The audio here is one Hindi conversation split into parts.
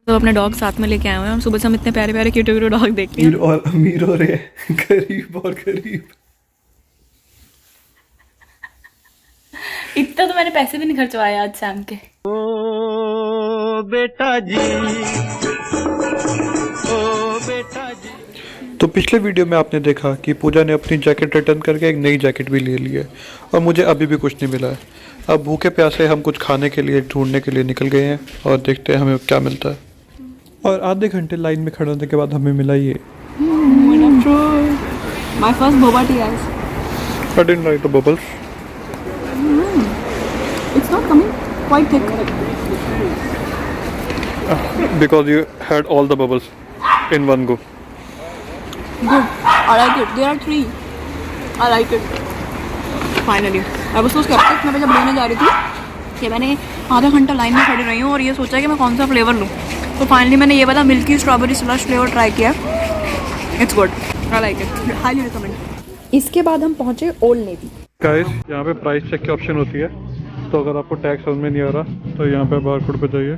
तो अपने डॉग साथ में लेके आए हुए हैं। हम सुबह से हम इतने प्यारे प्यारे क्यूट क्यूट डॉग देखते हैं। और अमीर हो रहे हैं, गरीब और गरीब। इतना तो मैंने पैसे भी नहीं खर्चवाए आज सैम के। ओ बेटा जी, ओ बेटा जी। तो पिछले वीडियो में आपने देखा कि पूजा ने अपनी जैकेट रिटर्न करके एक नई जैकेट भी ले ली है और मुझे अभी भी कुछ नहीं मिला है। अब भूखे प्यासे हम कुछ खाने के लिए ढूंढने के लिए निकल गए हैं और देखते हैं हमें क्या मिलता है। और आधे घंटे लाइन में खड़े होने के बाद हमें मिला ये। My first boba tea guys. I didn't like the bubbles. It's not coming quite thick. Because you had all the bubbles in one go. Good. I like it. There are 3. I like it. Finally. I was so skeptic मैं जब लेने जा रही थी कि मैंने आधा घंटा लाइन में खड़ी रही हूँ और ये सोचा कि मैं कौन सा फ्लेवर लूँ। तो फाइनली मैंने ये वाला milky strawberry slush flavour try किया। It's good. I like it. Highly recommend. इसके बाद हम पहुँचे ओल्ड नेवी। गाइस यहाँ पे प्राइस चेक की ऑप्शन होती है, तो अगर आपको टैक्स समझ में नहीं आ रहा तो यहाँ पे बारकोड पे जाइए।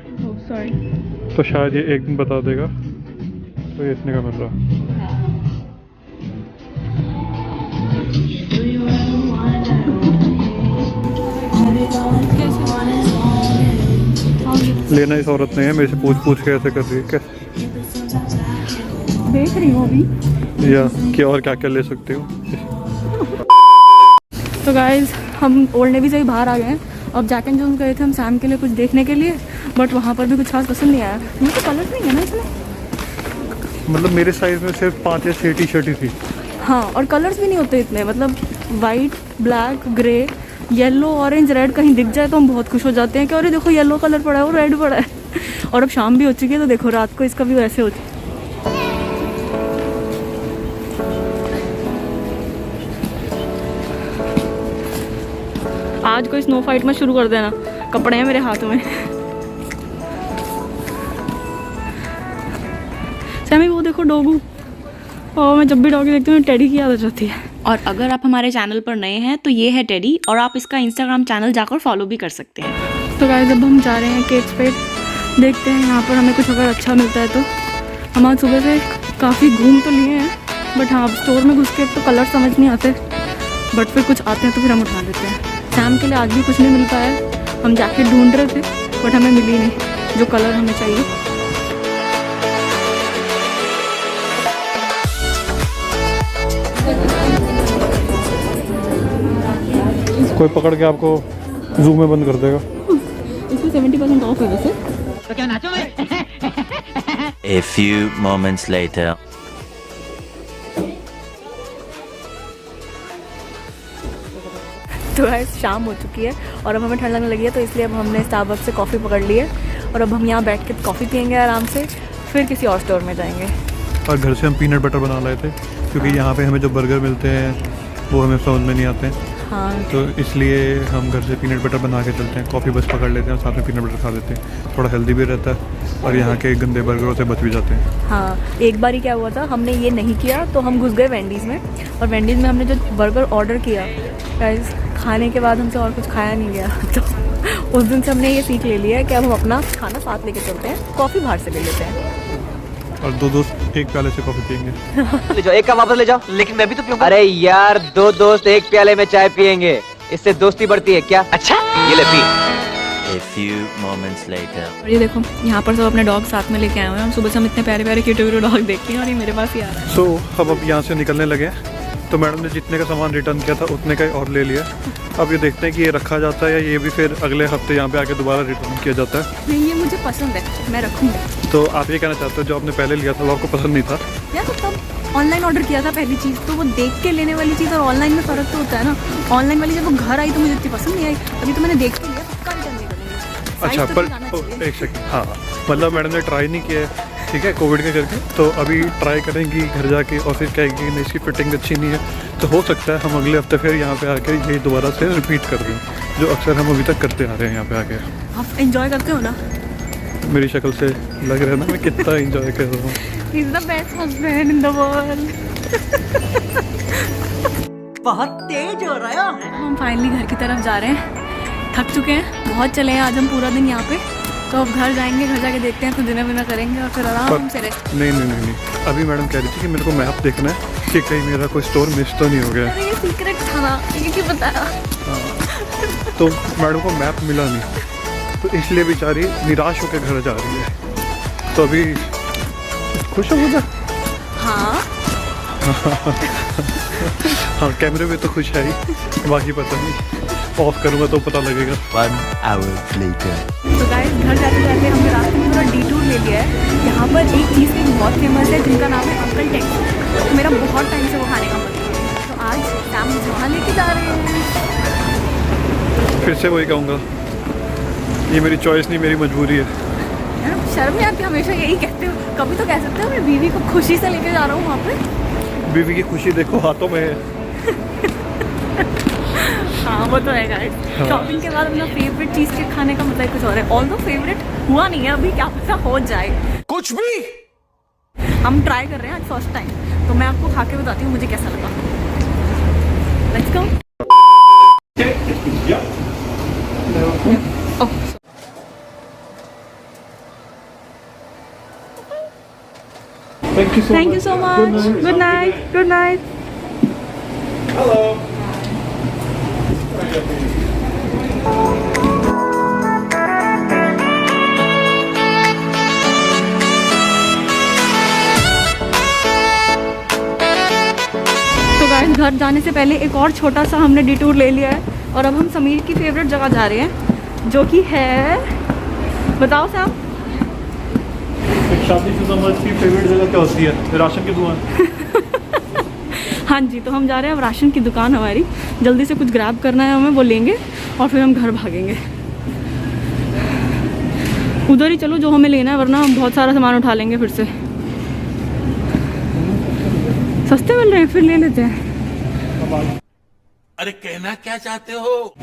सॉरी। तो शायद ये एक दिन बता देगा। तो ये इतने का मिल रहा है। लेना इस औरत ने है, मेरे से पूछ पूछ के ऐसे कर रही है। कैसे देख रही हूँ अभी या क्या और क्या क्या ले सकते हो। तो गाइज हम ओल्ड नेवी से ही बाहर आ गए हैं। अब जैक एंड जोन्स गए थे हम सैम के लिए कुछ देखने के लिए, बट वहाँ पर भी कुछ खास पसंद नहीं आया। मुझे तो कलर नहीं है ना इसमें। मतलब मेरे साइज में सिर्फ 5 या 6 टी शर्ट ही थी। हाँ, और कलर्स भी नहीं होते इतने, मतलब white, black, grey, yellow, orange, red कहीं दिख जाए तो हम बहुत खुश हो जाते हैं कि अरे देखो येलो कलर पड़ा है और रेड पड़ा है। और अब शाम भी हो चुकी है तो देखो रात को इसका भी वैसे हो चुका। आज कोई स्नो फाइट में शुरू कर देना, कपड़े हैं मेरे हाथों में। सैमी वो देखो डॉगू। और मैं जब भी डॉगी देखती हूँ टेडी की याद आ जाती है। और अगर आप हमारे चैनल पर नए हैं तो ये है टेडी, और आप इसका इंस्टाग्राम चैनल जाकर फॉलो भी कर सकते हैं। तो गाइस अब हम जा रहे हैं केक्स पे, देखते हैं यहाँ पर हमें कुछ अगर अच्छा मिलता है तो। हम आज सुबह से काफ़ी घूम तो लिए हैं, बट हाँ स्टोर में घुस के तो कलर समझ नहीं आते, बट फिर कुछ आते हैं तो फिर हम उठा लेते हैं। सैम के लिए आज भी कुछ नहीं मिल पाया। हम जैकेट ढूंढ रहे थे बट हमें मिली नहीं जो कलर हमें चाहिए। कोई पकड़ के आपको जू में बंद कर देगा। इसमें 70% ऑफ है वैसे। तो क्या नाचो मैं? A few moments later. तो आज शाम हो चुकी है और अब हमें ठंड लगने लगी है, तो इसलिए अब हमने स्टारबक्स से कॉफ़ी पकड़ ली है और अब हम यहाँ बैठ के कॉफ़ी पियेंगे आराम से, फिर किसी और स्टोर में जाएंगे। और घर से हम पीनट बटर बना लाए थे क्योंकि यहाँ पे हमें जो बर्गर मिलते हैं वो हमें समझ में नहीं आते हैं। हाँ, तो इसलिए हम घर से पीनट बटर बना के चलते हैं। कॉफ़ी बस पकड़ लेते हैं और साथ में पीनट बटर खा लेते हैं। थोड़ा हेल्दी भी रहता है और यहाँ के गंदे बर्गरों से बच भी जाते हैं। हाँ, एक बार ही क्या हुआ था, हमने ये नहीं किया तो हम घुस गए वेंडीज़ में, और वेंडीज़ में हमने जो बर्गर ऑर्डर किया गाइस, खाने के बाद हमसे और कुछ खाया नहीं गया। तो उस दिन से हमने ये सीख ले लिया है कि अब हम अपना खाना साथ लेके चलते हैं, कॉफ़ी बाहर से ले लेते हैं। और 2 दोस्त एक प्याले से कॉफ़ी पियेंगे। ले जाओ, एक का वापस ले जाओ। लेकिन मैं भी तो पीऊंगा। अरे यार 2 दोस्त एक प्याले में चाय पियेंगे, इससे दोस्ती बढ़ती है क्या? अच्छा ये ले P. A few moments later. और ये देखो यहाँ पर सब अपने डॉग साथ में लेके आए हुए हैं। हम सुबह से हम इतने प्यारे प्यारे क्यूट क्यूट डॉग देखते हैं और ये मेरे पास ही आ रहा है। सो हम अब यहाँ से निकलने लगे हैं। तो मैडम ने जितने का सामान रिटर्न किया था उतने का ही और ले लिया। अब ये देखते हैं कि ये रखा जाता है या ये भी फिर अगले हफ्ते यहाँ पे आके दोबारा रिटर्न किया जाता है। नहीं, ये मुझे पसंद है, मैं रखूँगी। तो आप ये कहना चाहते हो जो आपने पहले लिया था वो आपको पसंद नहीं था? यार तो तब ऑनलाइन ऑर्डर किया था पहली चीज़, तो वो देख के लेने वाली चीज़ और ऑनलाइन में फ़र्क तो होता है ना। ऑनलाइन वाली जब वो घर आई तो मुझे इतनी पसंद नहीं आई। अभी तो मैंने देख के लिया, पक्का रिटर्न नहीं करूँगी। अच्छा पर एक सेकंड, हाँ मतलब मैडम ने ट्राई नहीं किया है, ठीक है, कोविड के करके। तो अभी ट्राई करेंगी घर जाके और फिर कहेंगी नहीं इसकी फिटिंग अच्छी नहीं है, तो हो सकता है हम अगले हफ्ते फिर यहाँ पे आके यही दोबारा से रिपीट कर दें, जो अक्सर हम अभी तक करते आ रहे हैं यहाँ पे आके। आप एंजॉय करते हो ना? मेरी शक्ल से लग रहा है ना मैं कितना एंजॉय कर रहा हूँ। He's the best husband in the world. बहुत तेज हो रहा है। हम फाइनली घर की तरफ जा रहे हैं, थक चुके हैं, बहुत चले हैं आज हम पूरा दिन यहाँ पे। तो अब घर जाएंगे, घर जाके देखते हैं, तो डिनर विनर करेंगे और फिर आराम से रेस्ट। नहीं, अभी मैडम कह रही थी कि मेरे को मैप देखना है कि कहीं मेरा कोई स्टोर मिस तो नहीं हो गया। अरे ये सीक्रेट था ना, ये क्यों बताया? तो मैडम को मैप मिला नहीं, तो इसलिए बेचारी निराश होकर घर जा रही है। तो अभी खुश हो मुझे। हाँ हाँ, कैमरे में तो खुश है ही, बाकी पता नहीं, ऑफ करूँगा तो पता लगेगा। 1 hour later. तो गाइस घर जाते जाते हमने रास्ते में थोड़ा डिटूर ले लिया है। यहाँ पर एक चीज़ की बहुत फेमस है जिनका नाम है अंकल टेक्स। तो मेरा बहुत टाइम से वो खाने का मन था, तो आज शाम मुझे वहाँ लेके जा रहे हैं। फिर से वही कहूँगा, ये मेरी चॉइस नहीं, मेरी मजबूरी है। यार शर्म नहीं आती? हमेशा यही कहते हो, कभी तो कह सकते हो मैं बीवी को खुशी से लेके जा रहा हूँ वहाँ पे। बीवी की खुशी देखो हाथों में है। हाँ वो तो है गाइस। शॉपिंग के बाद अपना फेवरेट चीज़ के खाने का मजा ही कुछ और है। ऑल दो फेवरेट हुआ नहीं है अभी, क्या पता हो जाए कुछ भी। हम ट्राई कर रहे हैं आज फर्स्ट टाइम, तो मैं आपको खा के बताती हूँ मुझे कैसा लगा। Let's go. Thank you so much. Thank you so much. Good night. Good night. Hello. तो गाइस घर जाने से पहले एक और छोटा सा हमने डिटूर ले लिया है और अब हम समीर की फेवरेट जगह जा रहे हैं, जो कि है, बताओ साहब। शादीशुदा मर्द की फेवरेट जगह क्या होती है? राशन की दुकान। हाँ जी, तो हम जा रहे हैं अब राशन की दुकान, हमारी जल्दी से कुछ ग्रैब करना है हमें, वो लेंगे और फिर हम घर भागेंगे। उधर ही चलो जो हमें लेना है, वरना हम बहुत सारा सामान उठा लेंगे फिर से। सस्ते मिल रहे हैं, फिर ले लेते हैं। अरे कहना क्या चाहते हो?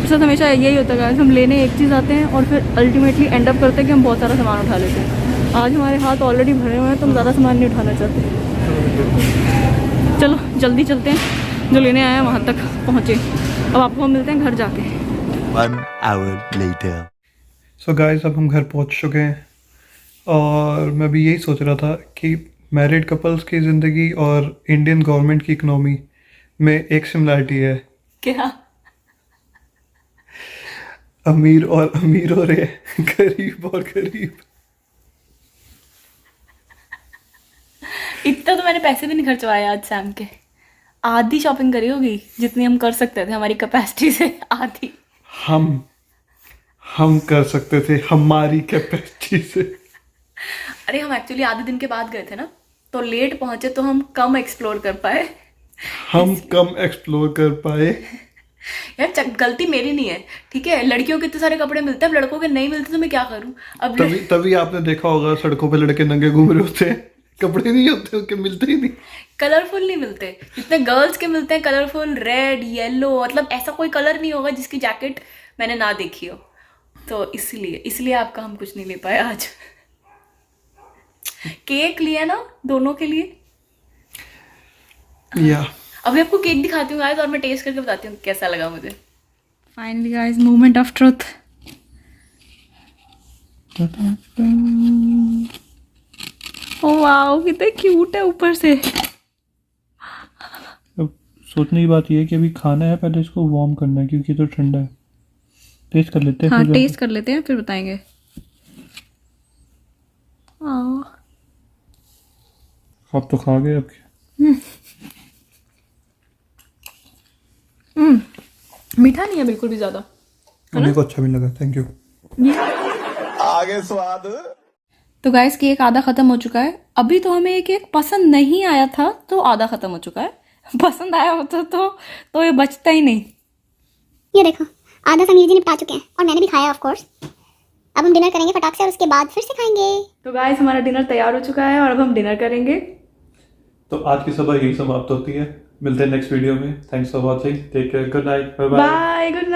सर हमेशा यही होता है, हम लेने एक चीज़ आते हैं और फिर अल्टीमेटली एंड अप करते हैं कि हम बहुत सारा सामान उठा लेते हैं। आज हमारे हाथ ऑलरेडी भरे हुए हैं, तो हम ज़्यादा सामान नहीं उठाना चाहते। चलो जल्दी चलते हैं, जो लेने आए हैं वहाँ तक पहुँचे। अब आपको हम मिलते हैं घर जाके। 1 hour later. सो गाइस अब हम घर पहुंच चुके हैं और मैं भी यही सोच रहा था कि मैरिड कपल्स की ज़िंदगी और इंडियन गवर्नमेंट की इकनॉमी में एक सिमिलरिटी है। क्या? अमीर और अमीर हो रहे हैं, गरीब और गरीब। इतना तो मैंने पैसे भी नहीं खर्चवाए आज सैम के। आधी शॉपिंग करी होगी जितनी हम कर सकते थे, हमारी कैपेसिटी से आधी। हम कर सकते थे हमारी कैपेसिटी से। अरे हम एक्चुअली आधे दिन के बाद गए थे ना, तो लेट पहुंचे तो हम कम एक्सप्लोर कर पाए। हम कम एक्सप्लोर कर पाए। यार गलती मेरी नहीं है, ठीक है? लड़कियों के इतने सारे कपड़े मिलते हैं, अब लड़कों के नहीं मिलते तो मैं क्या करूं? अब तभी आपने देखा होगा सड़कों पे लड़के नंगे घूम रहे होते हैं, कपड़े नहीं होते, उनके मिलते ही नहीं। कलरफुल नहीं मिलते जितने गर्ल्स के मिलते हैं। कलरफुल रेड येलो, मतलब ऐसा कोई कलर नहीं होगा जिसकी जैकेट मैंने ना देखी हो। तो इसलिए आपका हम कुछ नहीं ले पाए आज। केक लिया ना दोनों के लिए। या अभी आपको केक दिखाती हूँ गाइस और मैं टेस्ट करके बताती हूँ कैसा लगा मुझे। Finally guys, moment of truth. Oh wow, कितना क्यूट है ऊपर से। अब सोचने की बात यह है कि अभी खाना है, पहले इसको वार्म करना है क्योंकि तो ठंडा है। टेस्ट कर लेते हैं। हाँ टेस्ट कर लेते हैं फिर बताएंगे। आप तो खा गए आपके। मीठा नहीं है बिल्कुल भी ज्यादा। मेरे को अच्छा भी लगा, थैंक यू। आगे स्वाद। तो गाइस केक आधा खत्म हो चुका है। अभी तो हमें ये केक पसंद नहीं आया था, तो आधा खत्म हो चुका है। पसंद आया होता तो ये बचता ही नहीं। ये देखो, आधा समीर जी निपटा चुके हैं और मैंने भी खाया ऑफ कोर्स। अब हम डिनर करेंगे फटाक से और उसके बाद फिर से खाएंगे। तो गाइस हमारा डिनर तैयार हो चुका है और अब हम डिनर करेंगे। तो आज की सभा यही समाप्त होती है। मिलते हैं नेक्स्ट वीडियो में। Thanks for watching, take care, good night, bye bye. Bye, good